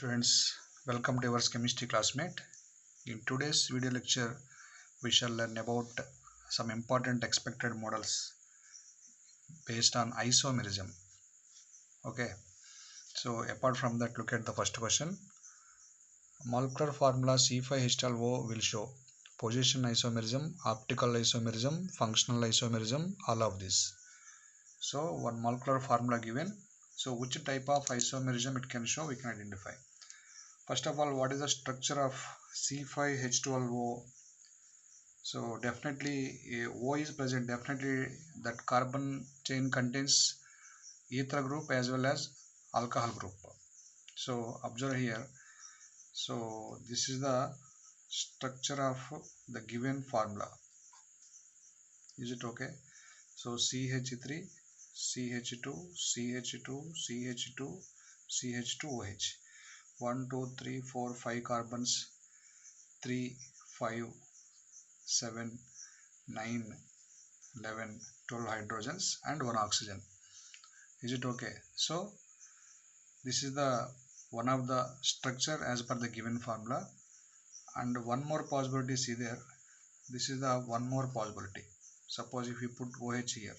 students, welcome to our chemistry classmate. In today's video lecture, we shall learn about some important expected models based on isomerism. Okay, so apart from that, look at the first question. Molecular formula C5H12O will show position isomerism, optical isomerism, functional isomerism, all of this. So one molecular formula given. So which type of isomerism it can show, we can identify. First of all, what is the structure of C5H12O? So definitely O is present. Definitely that carbon chain contains ether group as well as alcohol group. So observe here. So this is the structure of the given formula. Is it okay? So CH3, CH2, CH2, CH2, CH2OH. 1, 2, 3, 4, 5 carbons, 3, 5, 7, 9, 11, 12 hydrogens and 1 oxygen. Is it okay? So this is the one of the structure as per the given formula, and one more possibility see there. This is the one more possibility. Suppose if you put OH here,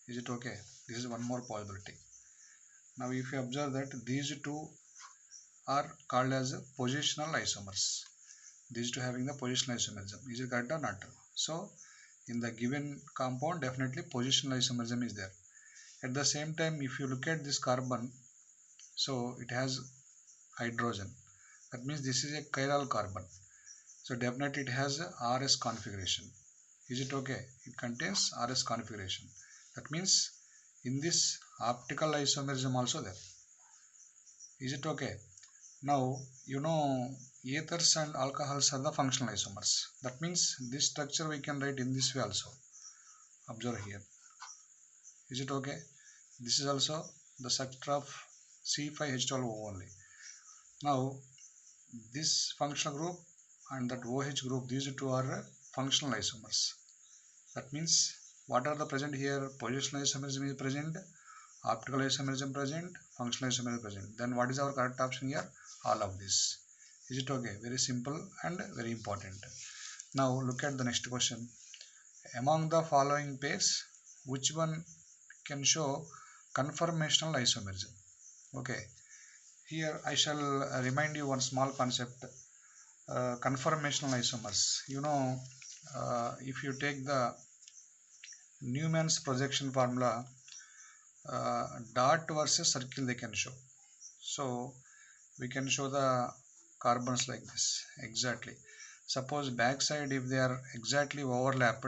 is it okay? This is one more possibility. Now if you observe that these two are called as positional isomers. These two having the positional isomerism. Is it correct or not? So in the given compound, definitely positional isomerism is there. At the same time, if you look at this carbon, so it has hydrogen. That means this is a chiral carbon. So definitely it has a RS configuration. Is it okay? It contains RS configuration. That means in this optical isomerism also there. Is it okay? Now you know ethers and alcohols are the functional isomers. That means this structure we can write in this way also. Observe here. Is it okay? This is also the structure of C5H12O only. Now this functional group and that OH group, these two are functional isomers. That means what are the present here? Positional isomerism is present, optical isomerism present, functional isomerism present. Then what is our correct option here? All of this. Is it okay? Very simple and very important. Now look at the next question. Among the following pairs, which one can show conformational isomerism? Okay. Here I shall remind you one small concept. Conformational isomers. You know, if you take the Newman's projection formula, dot versus circle they can show. So we can show the carbons like this exactly. Suppose backside, if they are exactly overlapped,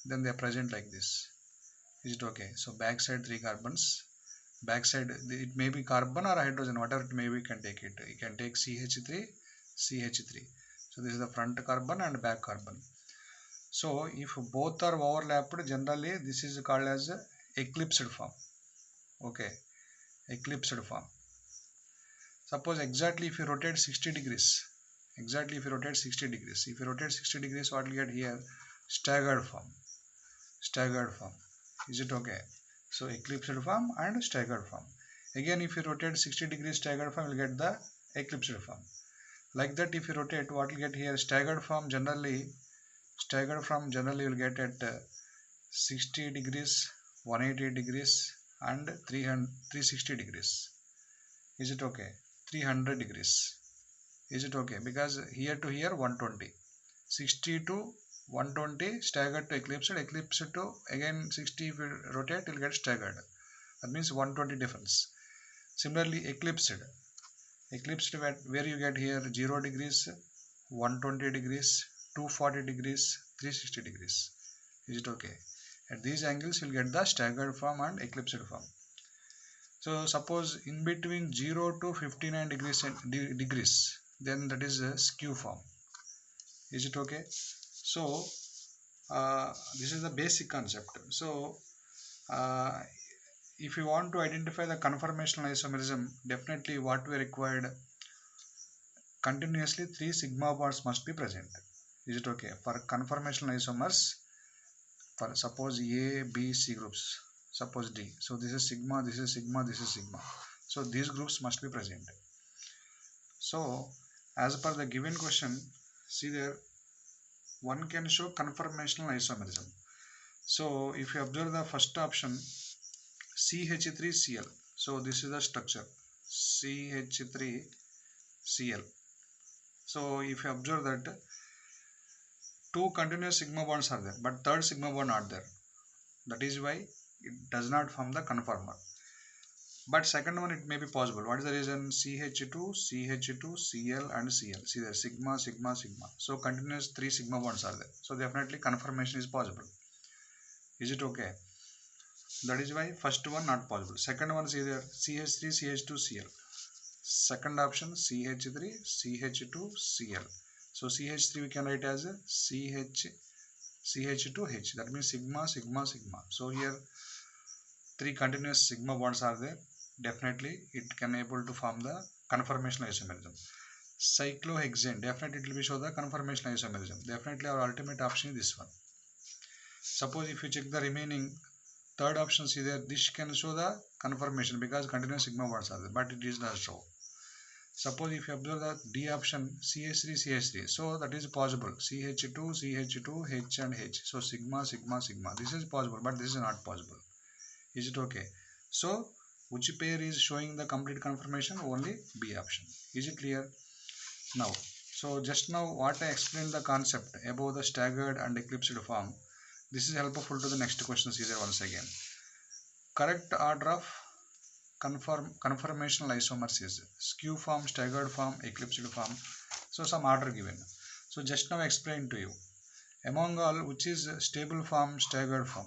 then they are present like this. Is it okay? So backside 3 carbons, backside it may be carbon or hydrogen, whatever it may be, you can take it. You can take CH3, CH3. So this is the front carbon and back carbon. So if both are overlapped, generally this is called as eclipsed form. Okay, eclipsed form. Suppose exactly if you rotate 60 degrees, exactly if you rotate 60 degrees, if you rotate 60 degrees, what will get here? Staggered form. Staggered form. Is it okay? So eclipsed form and staggered form. Again, if you rotate 60 degrees staggered form, you will get the eclipsed form. Like that, if you rotate, what will get here? Staggered form generally you will get at 60 degrees, 180 degrees and 360 degrees. Is it okay? 300 degrees. Is it okay? Because here to here 120. 60 to 120 staggered to eclipsed, eclipsed to again 60, if you rotate you will get staggered. That means 120 difference. Similarly eclipsed where you get here 0 degrees, 120 degrees, 240 degrees, 360 degrees. Is it okay? At these angles you will get the staggered form and eclipsed form. So suppose in between 0 to 59 degrees, then that is a skew form. Is it okay? So this is the basic concept. So if you want to identify the conformational isomerism, definitely what we required, continuously 3 sigma bonds must be present. Is it okay? For conformational isomers, for suppose A, B, C groups, suppose D. So this is sigma, this is sigma, this is sigma. So these groups must be present. So as per the given question, see there, one can show conformational isomerism. So if you observe the first option, CH3Cl. So this is the structure, CH3Cl. So if you observe that two continuous sigma bonds are there, but third sigma bond not there. That is why it does not form the conformer. But second one, it may be possible. What is the reason? CH2, CH2, Cl and Cl. See there, sigma, sigma, sigma. So continuous three sigma bonds are there. So definitely conformation is possible. Is it okay? That is why first one not possible. Second one is either CH3, CH2, Cl. Second option CH3, CH2, Cl. So CH3 we can write as CH2H. That means sigma, sigma, sigma. So here three continuous sigma bonds are there. Definitely it can able to form the conformational isomerism. Cyclohexane, definitely it will be show the conformational isomerism. Definitely our ultimate option is this one. Suppose if you check the remaining third option, see there, this can show the conformation because continuous sigma bonds are there, but it is not show. Suppose if you observe the D option, CH3, CH3, so that is possible. CH2, CH2, H and H. So sigma, sigma, sigma. This is possible, but this is not possible. Is it okay? So which pair is showing the complete conformation? Only B option. Is it clear? Now, so just now what I explained the concept about the staggered and eclipsed form. This is helpful to the next question. See there once again. Correct order of conformational isomers is skew form, staggered form, eclipsed form. So some order given. So just now I explained to you. Among all, which is stable form, staggered form?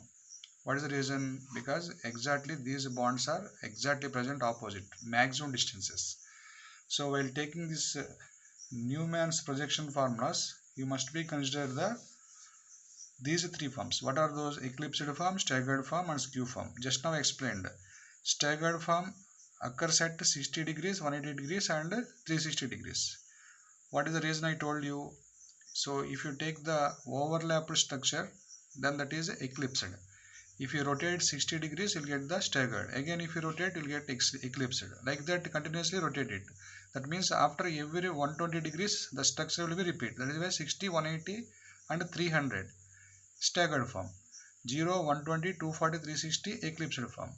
What is the reason? Because exactly these bonds are exactly present opposite, maximum distances. So while taking this Newman's projection formulas, you must be consider these three forms. What are those? Eclipsed form, staggered form and skew form. Just now explained. Staggered form occurs at 60 degrees, 180 degrees and 360 degrees. What is the reason I told you? So if you take the overlapped structure, then that is eclipsed. If you rotate 60 degrees, you'll get the staggered. Again, if you rotate, you'll get eclipsed. Like that, continuously rotate it. That means after every 120 degrees, the structure will be repeated. That is why 60, 180 and 300 staggered form. 0, 120, 240, 360 eclipsed form.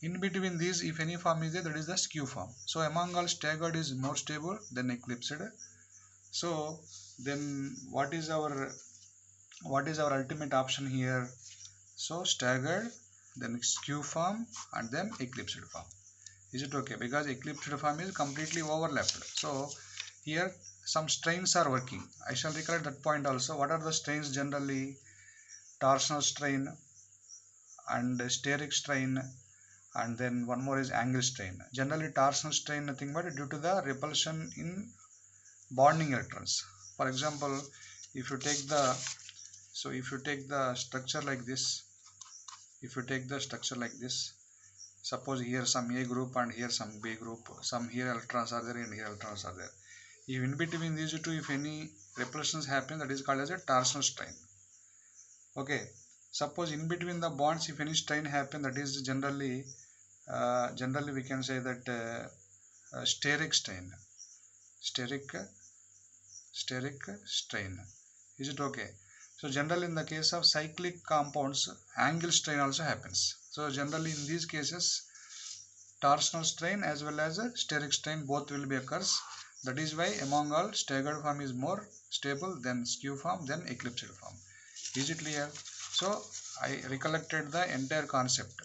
In between these, if any form is there, that is the skew form. So among all, staggered is more stable than eclipsed. So then what is our ultimate option here? So staggered, then skew form and then eclipsed form. Is it okay? Because eclipsed form is completely overlapped. So here some strains are working. I shall recollect that point also. What are the strains generally? Torsional strain and steric strain, and then one more is angle strain. Generally torsional strain nothing but due to the repulsion in bonding electrons. For example, if you take the structure like this, suppose here some A group and here some B group, some here electrons are there and here electrons are there. If in between these two, if any repulsions happen, that is called as a torsional strain. Okay. Suppose in between the bonds, if any strain happen, that is generally we can say that steric strain. Steric strain. Is it okay? So generally in the case of cyclic compounds, angle strain also happens. So generally in these cases, torsional strain as well as steric strain both will be occurs. That is why among all, staggered form is more stable than skew form, then eclipsed form. Is it clear? So I recollected the entire concept.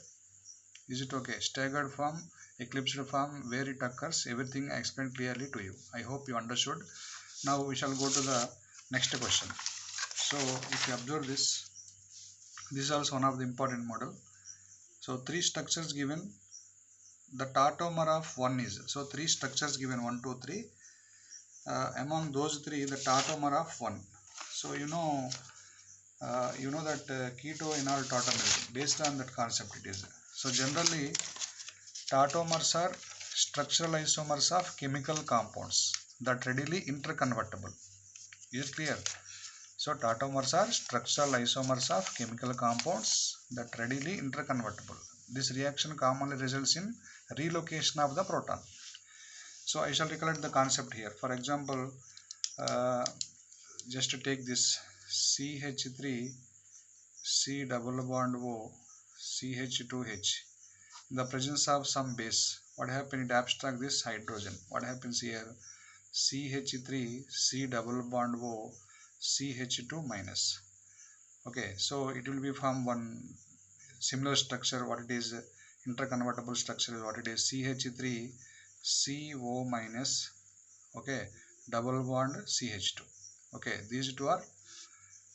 Is it okay? Staggered form, eclipsed form, where it occurs, everything I explained clearly to you. I hope you understood. Now we shall go to the next question. So if you observe this is also one of the important model. So three structures given. The tautomer of one is, so three structures given, 1, 2, 3. Among those three, the tautomer of one. So you know that keto enol tautomerism, based on that concept it is. So generally tautomers are structural isomers of chemical compounds that readily interconvertible. Is it clear? So tautomers are structural isomers of chemical compounds that readily interconvertible. This reaction commonly results in relocation of the proton. So I shall recollect the concept here. For example, just to take this CH3 C double bond O CH2H in the presence of some base. What happens? It abstract this hydrogen. What happens here? CH3 C double bond O CH2 minus. Okay, so it will be from one similar structure. What it is, interconvertible structure is what it is, CH3 CO minus, okay, double bond CH2. Okay, these two are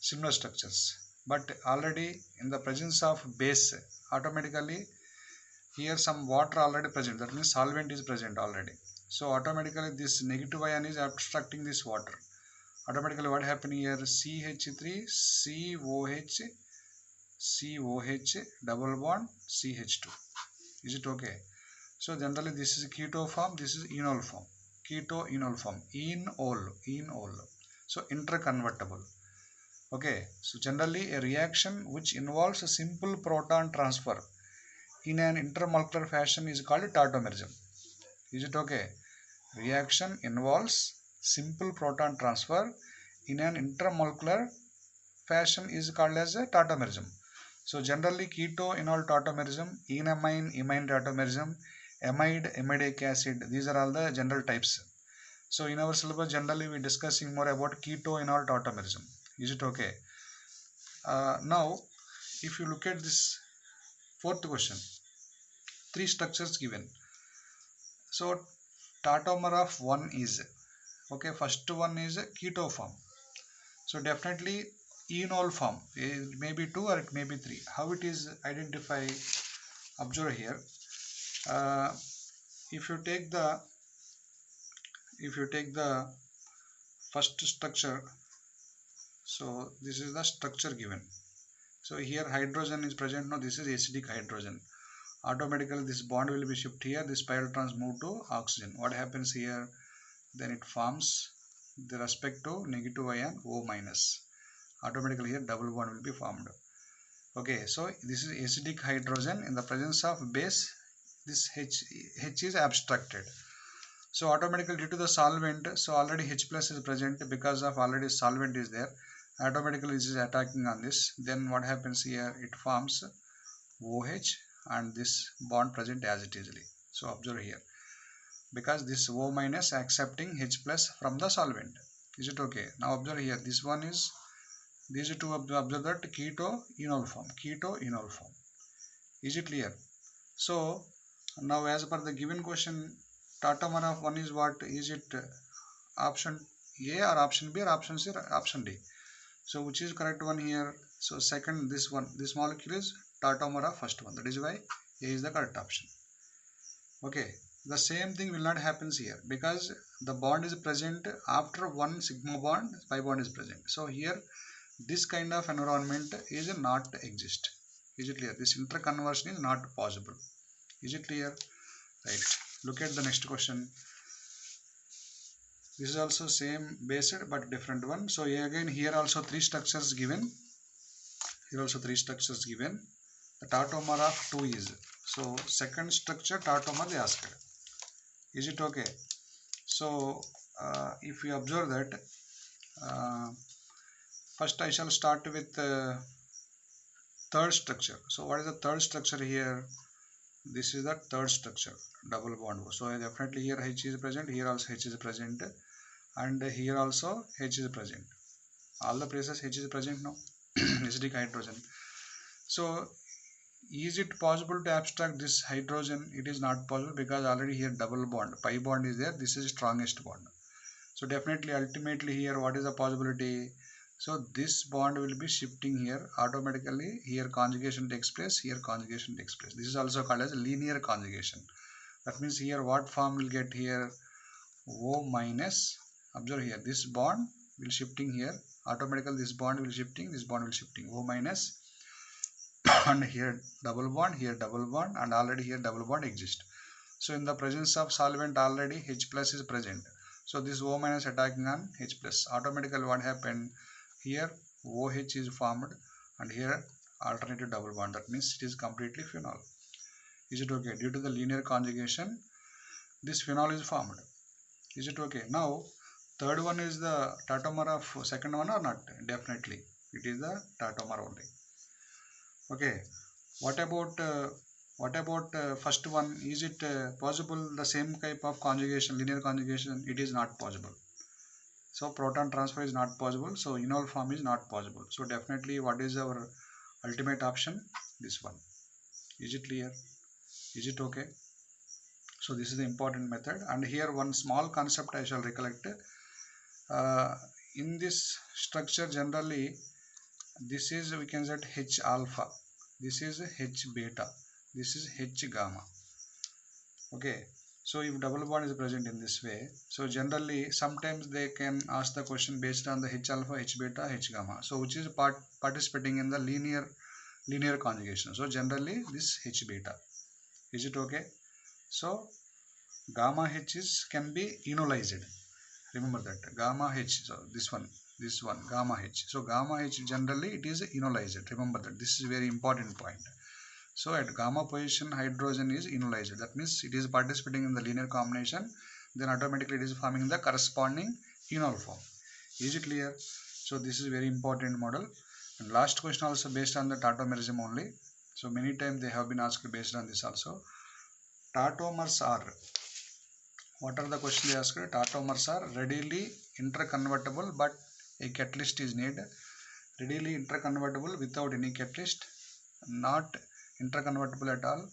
similar structures, but already in the presence of base, automatically here some water already present, that means solvent is present already. So automatically this negative ion is abstracting this water. Automatically what happened here, CH3 COH double bond CH2. Is it okay? So generally this is keto form, this is enol form. Keto enol form. Enol. So interconvertible. Okay. So generally a reaction which involves a simple proton transfer in an intermolecular fashion is called tautomerism. Is it okay? Reaction involves simple proton transfer in an intermolecular fashion is called as a tautomerism. So generally keto enol tautomerism, enamine imine tautomerism, amide amidic acid, these are all the general types. So in our syllabus generally we are discussing more about keto enol tautomerism. Is it okay? Now if you look at this fourth question, three structures given. So tautomer of one is, okay, first one is a keto form. So definitely enol form, it may be 2 or it may be 3. How it is identify? Observe here. Uh, if you take the first structure, so this is the structure given. So here hydrogen is present. Now this is acidic hydrogen. Automatically this bond will be shifted here. This pi electrons move to oxygen. What happens here? Then it forms the respect to negative ion O minus. Automatically here double bond will be formed. Okay, so this is acidic hydrogen. In the presence of base, this H is abstracted. So automatically due to the solvent, so already H plus is present because of already solvent is there. Automatically this is attacking on this. Then what happens here? It forms OH and this bond present as it is. So observe here, because this O minus accepting H plus from the solvent. Is it okay? Now observe here, this one is, these two observe that keto enol form. Is it clear? So now as per the given question, tautomer of one is what? Is it option A or option B or option C or option D? So which is correct one here? So second, this one, this molecule is tautomer of first one. That is why A is the correct option. Okay, the same thing will not happen here because the bond is present after one sigma bond, pi bond is present. So here this kind of environment is not exist. Is it clear? This interconversion is not possible. Is it clear? Right. Look at the next question. This is also same based but different one. So again here also three structures given. Here also three structures given. The tautomer of 2 is. So second structure tautomer they asked. Is it okay? So if we observe that, first I shall start with third structure. So what is the third structure here? This is the third structure, double bond. So definitely here H is present, here also H is present, and here also H is present. All the places H is present now. Acidic hydrogen. So is it possible to abstract this hydrogen? It is not possible because already here double bond, pi bond is there. This is strongest bond. So definitely ultimately here what is the possibility? So this bond will be shifting here automatically. Here conjugation takes place, here conjugation takes place. This is also called as linear conjugation. That means here what form will get here? O minus. Observe here, this bond will shifting here. Automatically this bond will shifting, this bond will shifting. O minus and here double bond, and already here double bond exists. So in the presence of solvent already H plus is present. So this O minus attacking on H plus. Automatically what happened? Here OH is formed and here alternative double bond. That means it is completely phenol. Is it okay? Due to the linear conjugation, this phenol is formed. Is it okay? Now, third one is the tautomer of second one or not? Definitely, it is the tautomer only. Okay. What about first one? Is it possible the same type of conjugation, linear conjugation? It is not possible. So proton transfer is not possible. So enol form is not possible. So definitely, what is our ultimate option? This one. Is it clear? Is it okay? So this is the important method. And here one small concept I shall recollect. Uh, in this structure, generally, this is, we can say, H alpha. This is H beta. This is H gamma. Okay. So if double bond is present in this way, so generally sometimes they can ask the question based on the H alpha, H beta, H gamma. So which is participating in the linear conjugation. So generally this H beta. Is it okay? So gamma H is can be enolized. Remember that gamma H. So this one gamma H. So gamma H generally it is enolized. Remember that this is very important point. So at gamma position hydrogen is enolized. That means it is participating in the linear combination. Then automatically it is forming the corresponding enol form. Is it clear? So this is very important model. And last question also based on the tautomerism only. So many times they have been asked based on this also. Tautomers are, what are the questions they asked? Tautomers are readily interconvertible but a catalyst is needed. Readily interconvertible without any catalyst. Not interconvertible at all.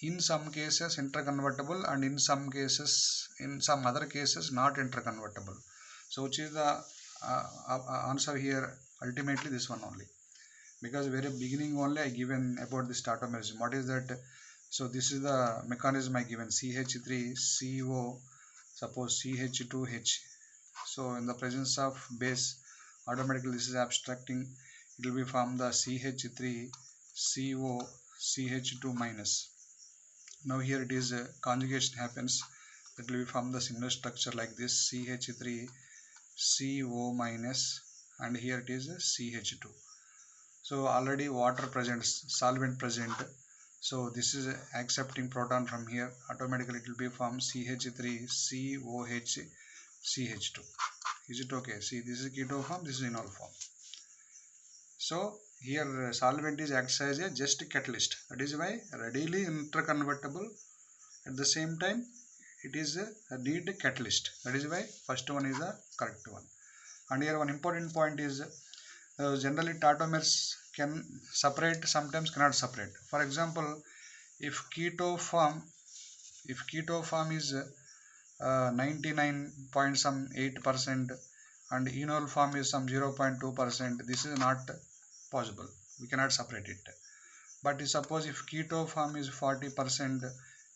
In some cases interconvertible, and in some other cases not interconvertible. So which is the answer here? Ultimately this one only, because very beginning only I given about this tautomerism. What is that? So this is the mechanism I given: CH3CO, suppose CH2H. So in the presence of base, automatically this is abstracting, it will be from the CH3CO CH2 minus. Now here it is conjugation happens, that will be from the similar structure like this: CH3CO minus, and here it is CH2. So already water present, solvent present. So this is accepting proton from here, automatically it will be from CH3COH CH2. Is it okay? See, this is keto form, this is enol form. So here solvent is acts as a just catalyst. That is why readily interconvertible. At the same time, it is a need catalyst. That is why first one is the correct one. And here one important point is generally tautomers can separate, sometimes cannot separate. For example, if keto form is 99.8% and enol form is some 0.2%, this is not possible. We cannot separate it. But suppose if keto form is 40%,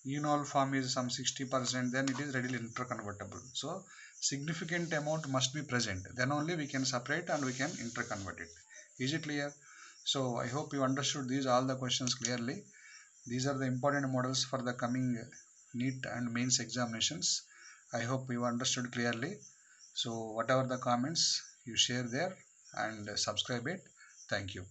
enol form is some 60%, then it is readily interconvertible. So significant amount must be present, then only we can separate and we can interconvert it. Is it clear? So I hope you understood these all the questions clearly. These are the important models for the coming NEET and mains examinations. I hope you understood clearly. So whatever the comments, you share there and subscribe it. Thank you.